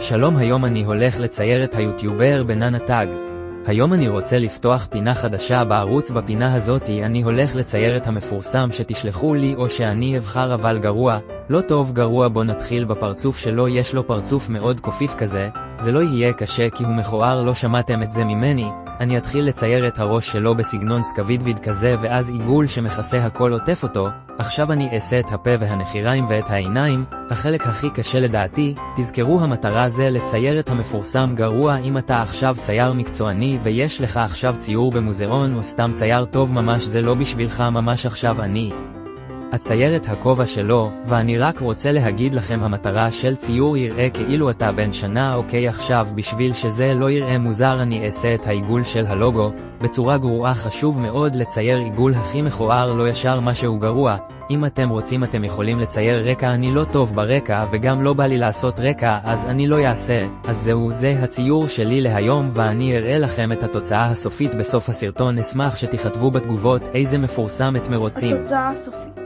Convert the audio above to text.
שלום, היום אני הולך לצייר את היוטיובר בנן הטאג. היום אני רוצה לפתוח פינה חדשה בערוץ. בפינה הזאתי אני הולך לצייר את המפורסם שתשלחו לי או שאני אבחר, אבל גרוע, לא טוב גרוע. בוא נתחיל בפרצוף שלו. יש לו פרצוף מאוד קופיף כזה, זה לא יהיה קשה כי הוא מכוער, לא שמעתם את זה ממני. אני אתחיל לצייר את הראש שלו בסגנון סקווידוויד כזה, ואז עיגול שמכסה הכל עוטף אותו. עכשיו אני אעשה את הפה והנחיריים ואת העיניים, החלק הכי קשה לדעתי. תזכרו, המטרה זה לצייר את המפורסם גרוע. אם אתה עכשיו צייר מקצועני ויש לך עכשיו ציור במוזיאון או סתם צייר טוב ממש, זה לא בשבילך ממש. עכשיו אני אצייר את הכובע שלו, ואני רק רוצה להגיד לכם, המטרה של ציור יראה כאילו אתה בן שנה. אוקיי, עכשיו בשביל שזה לא יראה מוזר אני אעשה את העיגול של הלוגו בצורה גרועה. חשוב מאוד לצייר עיגול הכי מכוער, לא ישר משהו גרוע. אם אתם רוצים אתם יכולים לצייר רקע, אני לא טוב ברקע וגם לא בא לי לעשות רקע, אז אני לא אעשה. אז זהו, זה הציור שלי להיום, ואני אראה לכם את התוצאה הסופית בסוף הסרטון. אשמח שתכתבו בתגובות איזה מפורסם אתם רוצים. התוצאה הסופית.